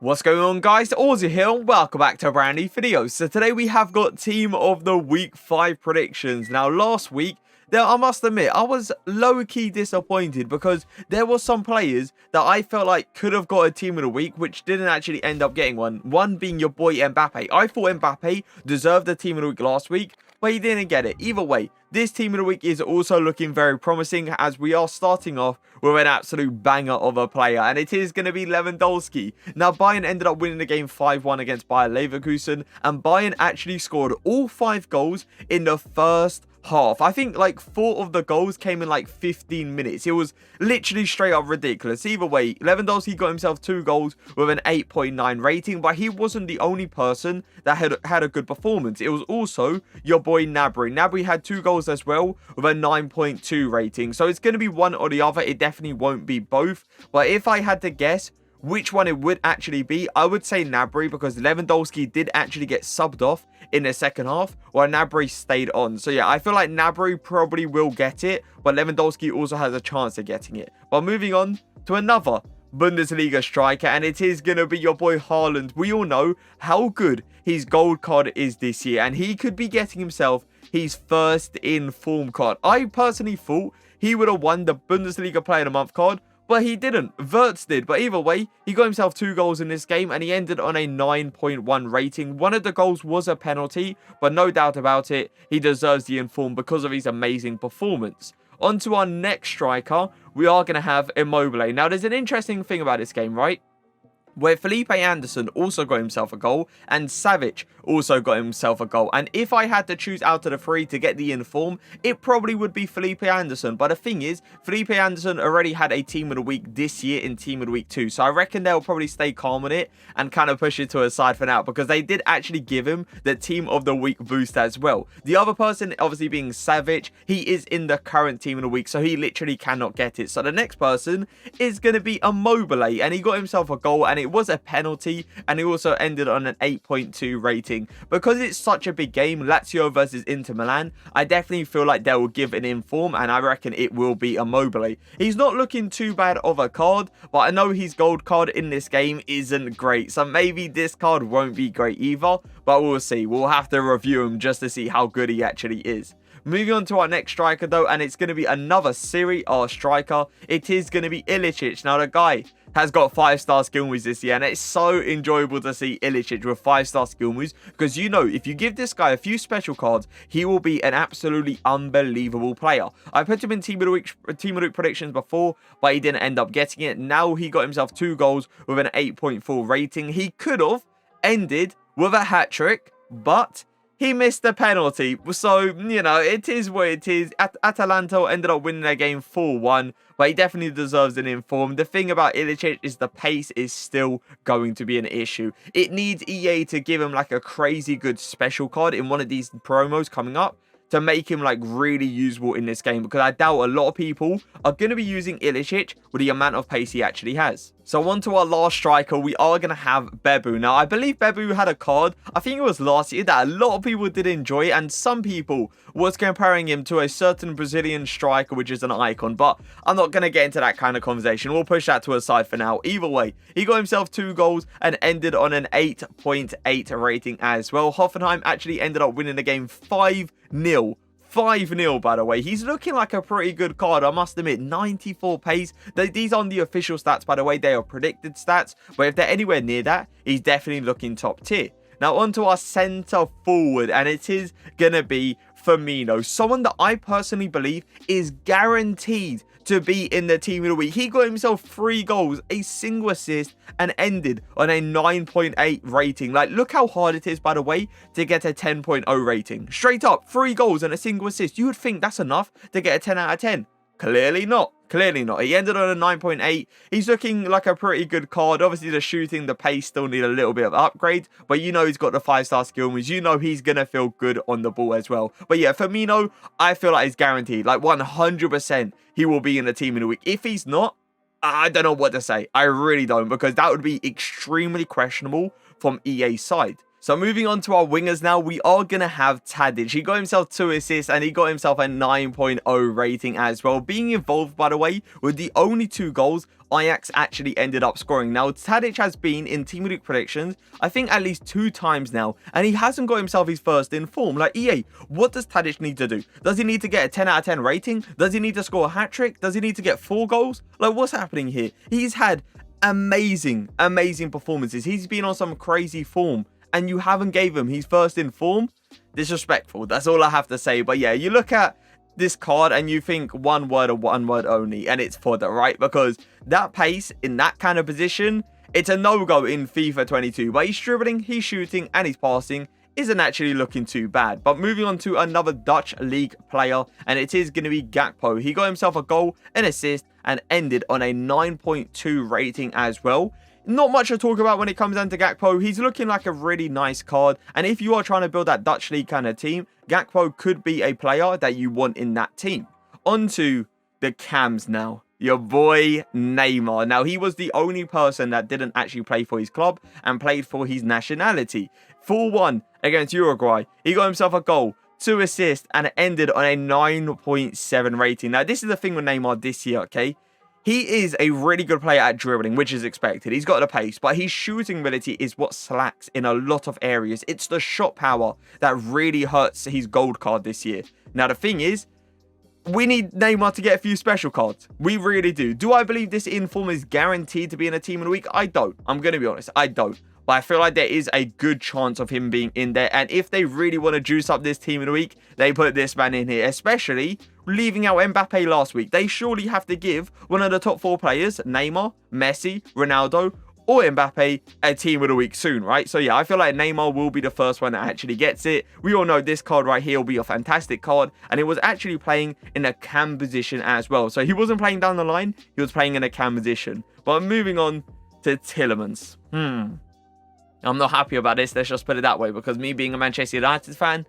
What's going on, guys? Auzio here and welcome back to a brand new video. So today we have got Team of the Week 5 predictions. Now last week, I must admit, I was low-key disappointed because there were some players that I felt like could have got a Team of the Week, which didn't actually end up getting one. One being your boy Mbappe. I thought Mbappe deserved the Team of the Week last week, but he didn't get it. Either way, this Team of the Week is also looking very promising as we are starting off with an absolute banger of a player, and it is going to be Lewandowski. Now, Bayern ended up winning the game 5-1 against Bayer Leverkusen, and Bayern actually scored all 5 goals in the first half. I think like 4 of the goals came in like 15 minutes. It was literally straight up ridiculous. Either way, Lewandowski got himself 2 goals with an 8.9 rating, but he wasn't the only person that had a good performance. It was also your boy Gnabry. Gnabry had 2 goals as well with a 9.2 rating. So it's going to be one or the other. It definitely won't be both. But if I had to guess which one it would actually be, I would say Gnabry, because Lewandowski did actually get subbed off in the second half while Gnabry stayed on. So yeah, I feel like Gnabry probably will get it, but Lewandowski also has a chance of getting it. But moving on to another Bundesliga striker, and it is going to be your boy Haaland. We all know how good his gold card is this year, and he could be getting himself his first in form card. I personally thought he would have won the Bundesliga Player of the Month card, but he didn't. Wirtz did. But either way, he got himself 2 goals in this game and he ended on a 9.1 rating. One of the goals was a penalty, but no doubt about it, he deserves the inform because of his amazing performance. On to our next striker, we are going to have Immobile. Now, there's an interesting thing about this game, right? Where Felipe Anderson also got himself a goal and Savic also got himself a goal. And if I had to choose out of the 3 to get the inform, it probably would be Felipe Anderson. But the thing is, Felipe Anderson already had a Team of the Week this year in Team of the Week 2. So I reckon they'll probably stay calm on it and kind of push it to a side for now, because they did actually give him the Team of the Week boost as well. The other person obviously being Savic, he is in the current Team of the Week, so he literally cannot get it. So the next person is going to be Immobile, and he got himself a goal, and it was a penalty, and he also ended on an 8.2 rating. Because it's such a big game, Lazio versus Inter Milan, I definitely feel like they will give an inform, and I reckon it will be Immobile. He's not looking too bad of a card, but I know his gold card in this game isn't great, so maybe this card won't be great either, but we'll see. We'll have to review him just to see how good he actually is. Moving on to our next striker though, and it's going to be another Serie A striker. It is going to be Ilicic. Now the guy has got 5-star skill moves this year, and it's so enjoyable to see Ilicic with 5-star skill moves, because you know, if you give this guy a few special cards, he will be an absolutely unbelievable player. I put him in Team of the Week predictions before, but he didn't end up getting it. Now he got himself 2 goals with an 8.4 rating. He could have ended with a hat-trick, but he missed the penalty. So, you know, it is what it is. Atalanta ended up winning their game 4-1, but he definitely deserves an inform. The thing about Ilicic is the pace is still going to be an issue. It needs EA to give him like a crazy good special card in one of these promos coming up to make him like really usable in this game, because I doubt a lot of people are going to be using Ilicic with the amount of pace he actually has. So on to our last striker, we are going to have Bebu. Now, I believe Bebu had a card, I think it was last year, that a lot of people did enjoy, and some people was comparing him to a certain Brazilian striker, which is an icon, but I'm not going to get into that kind of conversation. We'll push that to a side for now. Either way, he got himself 2 goals and ended on an 8.8 rating as well. Hoffenheim actually ended up winning the game 5-0. 5-0, by the way. He's looking like a pretty good card, I must admit. 94 pace. These aren't the official stats, by the way. They are predicted stats. But if they're anywhere near that, he's definitely looking top tier. Now, on to our centre forward, and it is going to be Firmino. Someone that I personally believe is guaranteed to be in the Team of the Week. He got himself 3 goals, a single assist, and ended on a 9.8 rating. Like, look how hard it is, by the way, to get a 10.0 rating. Straight up, 3 goals and a single assist. You would think that's enough to get a 10 out of 10. Clearly not. Clearly not. He ended on a 9.8. He's looking like a pretty good card. Obviously, the shooting, the pace still need a little bit of upgrade. But you know he's got the 5-star skill moves. You know he's going to feel good on the ball as well. But yeah, Firmino, I feel like he's guaranteed. Like 100% he will be in the Team of the Week. If he's not, I don't know what to say. I really don't. Because that would be extremely questionable from EA's side. So moving on to our wingers now, we are going to have Tadic. He got himself 2 assists and he got himself a 9.0 rating as well. Being involved, by the way, with the only 2 goals Ajax actually ended up scoring. Now, Tadic has been in Team League predictions, I think at least 2 times now, and he hasn't got himself his first in form. Like, EA, what does Tadic need to do? Does he need to get a 10 out of 10 rating? Does he need to score a hat-trick? Does he need to get 4 goals? Like, what's happening here? He's had amazing performances. He's been on some crazy form, and you haven't gave him his first in form? Disrespectful. That's all I have to say. But yeah, you look at this card and you think one word or one word only, and it's fodder, right? Because that pace in that kind of position, it's a no-go in FIFA 22. But he's dribbling, he's shooting, and he's passing isn't actually looking too bad. But moving on to another Dutch league player, and it is going to be Gakpo. He got himself a goal, an assist, and ended on a 9.2 rating as well. Not much to talk about when it comes down to Gakpo. He's looking like a really nice card. And if you are trying to build that Dutch league kind of team, Gakpo could be a player that you want in that team. On to the cams now. Your boy Neymar. Now, he was the only person that didn't actually play for his club and played for his nationality. 4-1 against Uruguay. He got himself a goal, 2 assists, and it ended on a 9.7 rating. Now, this is the thing with Neymar this year, okay? He is a really good player at dribbling, which is expected. He's got the pace, but his shooting ability is what slacks in a lot of areas. It's the shot power that really hurts his gold card this year. Now, the thing is, we need Neymar to get a few special cards. We really do. Do I believe this inform is guaranteed to be in a team of the week? I don't. I'm going to be honest. I don't. But I feel like there is a good chance of him being in there. And if they really want to juice up this team of the week, they put this man in here. Especially leaving out Mbappe last week. They surely have to give one of the top 4 players, Neymar, Messi, Ronaldo, or Mbappe, a team of the week soon, right? So yeah, I feel like Neymar will be the first one that actually gets it. We all know this card right here will be a fantastic card. And it was actually playing in a cam position as well. So he wasn't playing down the line. He was playing in a cam position. But moving on to Tielemans. I'm not happy about this, let's just put it that way, because me being a Manchester United fan,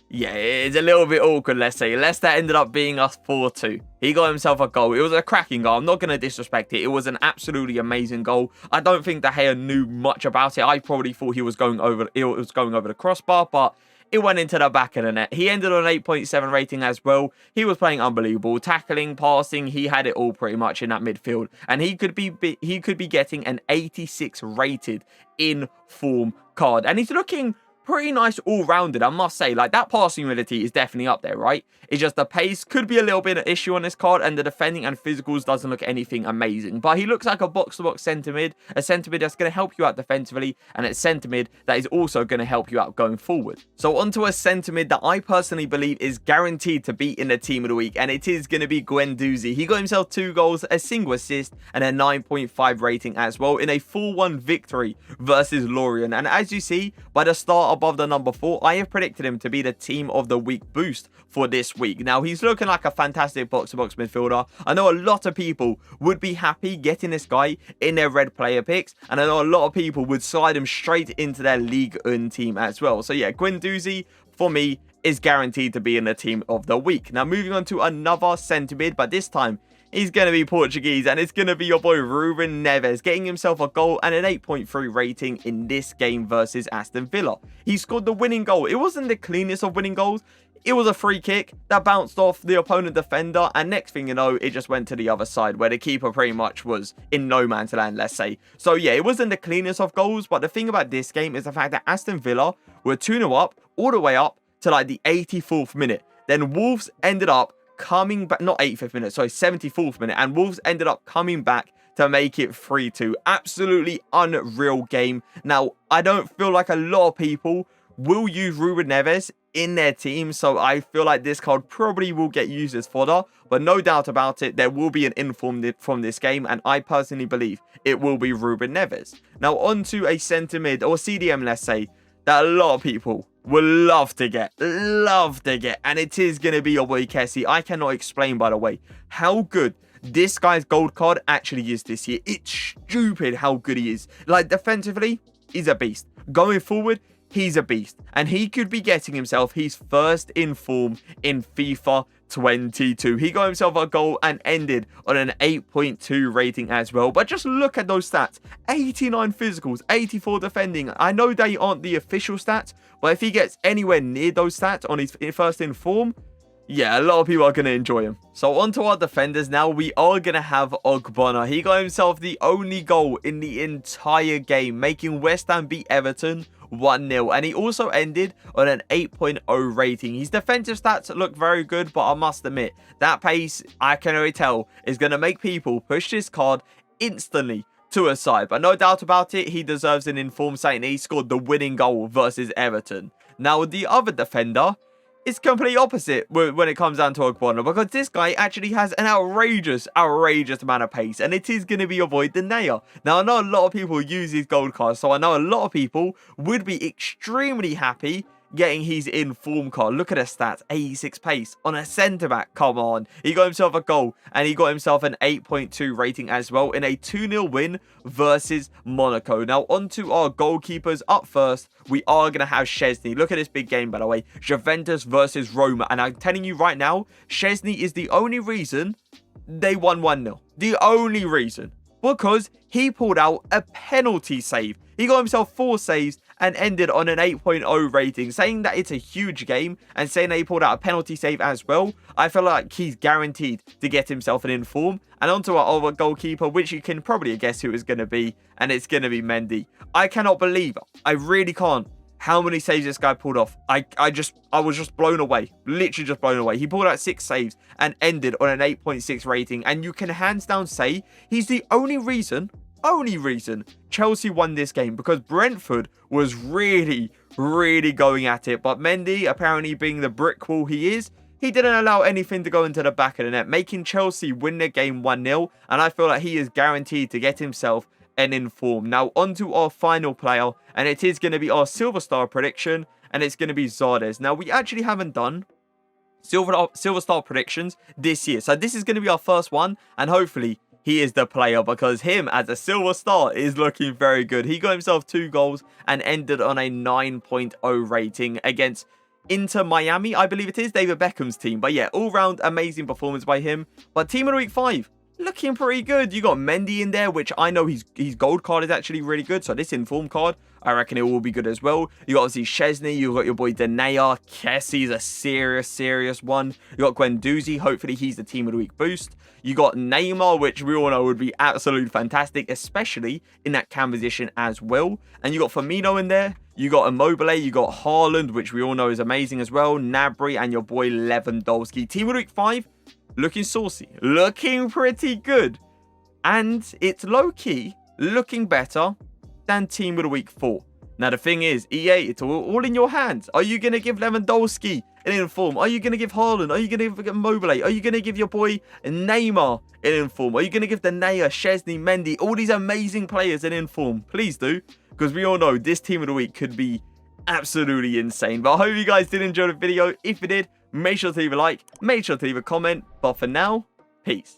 yeah, it's a little bit awkward, let's say. Leicester ended up being us 4-2. He got himself a goal. It was a cracking goal. I'm not going to disrespect it. It was an absolutely amazing goal. I don't think De Gea knew much about it. I probably thought he was going over the crossbar, but it went into the back of the net. He ended on an 8.7 rating as well. He was playing unbelievable. Tackling, passing, he had it all pretty much in that midfield. And he could be getting an 86 rated in form card. And he's looking pretty nice all-rounded, I must say. Like, that passing ability is definitely up there, right? It's just the pace could be a little bit of an issue on this card, and the defending and physicals doesn't look anything amazing. But he looks like a box-to-box centre mid, a centre mid that's going to help you out defensively, and a centre mid that is also going to help you out going forward. So onto a centre mid that I personally believe is guaranteed to be in the team of the week, and it is going to be Guendouzi. He got himself 2 goals, a single assist, and a 9.5 rating as well in a 4-1 victory versus Lorient. And as you see, by the start above the number 4, I have predicted him to be the team of the week boost for this week. Now, he's looking like a fantastic box-to-box midfielder. I know a lot of people would be happy getting this guy in their red player picks, and I know a lot of people would slide him straight into their League 1 team as well. So yeah, Guendouzi, for me, is guaranteed to be in the team of the week. Now, moving on to another centre mid, but this time, he's going to be Portuguese, and it's going to be your boy Ruben Neves, getting himself a goal and an 8.3 rating in this game versus Aston Villa. He scored the winning goal. It wasn't the cleanest of winning goals. It was a free kick that bounced off the opponent defender, and next thing you know, it just went to the other side where the keeper pretty much was in no man's land, let's say. So yeah, it wasn't the cleanest of goals, but the thing about this game is the fact that Aston Villa were 2-0 up all the way up to like the 84th minute. Then Wolves ended up coming back, not 85th minute, sorry, 74th minute, and Wolves ended up coming back to make it 3-2. Absolutely unreal game. Now, I don't feel like a lot of people will use Ruben Neves in their team, so I feel like this card probably will get used as fodder, but no doubt about it, there will be an inform from this game, and I personally believe it will be Ruben Neves. Now, on to a centre mid, or CDM, let's say, that a lot of people will love to get, and it is going to be your boy Kessie. I cannot explain, by the way, how good this guy's gold card actually is this year. It's stupid how good he is. Like, defensively, he's a beast. Going forward, he's a beast. And he could be getting himself his first in form in FIFA 22. He got himself a goal and ended on an 8.2 rating as well. But just look at those stats. 89 physicals, 84 defending. I know they aren't the official stats, but if he gets anywhere near those stats on his first in form, yeah, a lot of people are going to enjoy him. So on to our defenders now. We are going to have Ogbonna. He got himself the only goal in the entire game, making West Ham beat Everton 1-0. And he also ended on an 8.0 rating. His defensive stats look very good, but I must admit, that pace, I can already tell, is going to make people push this card instantly to a side. But no doubt about it, he deserves an informed saying he scored the winning goal versus Everton. Now, the other defender, it's completely opposite when it comes down to Ogbonna, because this guy actually has an outrageous amount of pace, and it is going to be your boy Denayer. Now, I know a lot of people use his gold cards, so I know a lot of people would be extremely happy getting his in-form card. Look at the stats. 86 pace on a centre-back. Come on. He got himself a goal, and he got himself an 8.2 rating as well in a 2-0 win versus Monaco. Now, on to our goalkeepers. Up first, we are going to have Szczesny. Look at this big game, by the way. Juventus versus Roma. And I'm telling you right now, Szczesny is the only reason they won 1-0. The only reason. Because he pulled out a penalty save. He got himself 4 saves and ended on an 8.0 rating. Saying that it's a huge game and saying that he pulled out a penalty save as well, I feel like he's guaranteed to get himself an inform. And onto our other goalkeeper, which you can probably guess who it's going to be, and it's going to be Mendy. I cannot believe, I really can't, how many saves this guy pulled off. I was just blown away. Literally just blown away. He pulled out 6 saves and ended on an 8.6 rating. And you can hands down say he's the only reason Chelsea won this game, because Brentford was really going at it. But Mendy, apparently being the brick wall he is, he didn't allow anything to go into the back of the net, making Chelsea win the game 1-0. And I feel like he is guaranteed to get himself an inform. Now, on to our final player, and it is going to be our Silver Star prediction, and it's going to be Zardes. Now, we actually haven't done Silver Star predictions this year, so this is going to be our first one, and hopefully he is the player, because him as a Silver Star is looking very good. He got himself 2 goals and ended on a 9.0 rating against Inter Miami, I believe it is, David Beckham's team. But yeah, all-round amazing performance by him. But team of the week 5, looking pretty good. You got Mendy in there, which I know his gold card is actually really good. So this inform card, I reckon it will be good as well. You got obviously Szczesny. You got your boy Denayer. Kessie's a serious one. You got Guendouzi. Hopefully he's the team of the week boost. You got Neymar, which we all know would be absolutely fantastic, especially in that cam position as well. And you got Firmino in there. You got Immobile. You got Haaland, which we all know is amazing as well. Gnabry and your boy Lewandowski. Team of the week 5, looking saucy. Looking pretty good. And it's low-key looking better than team of the week 4. Now, the thing is, EA, it's all in your hands. Are you going to give Lewandowski an inform? Are you going to give Haaland? Are you going to give Immobile? Are you going to give your boy Neymar an inform? Are you going to give Denayer, Szczesny, Mendy, all these amazing players an inform? Please do, because we all know this team of the week could be absolutely insane. But I hope you guys did enjoy the video. If you did, make sure to leave a like, make sure to leave a comment. But for now, peace.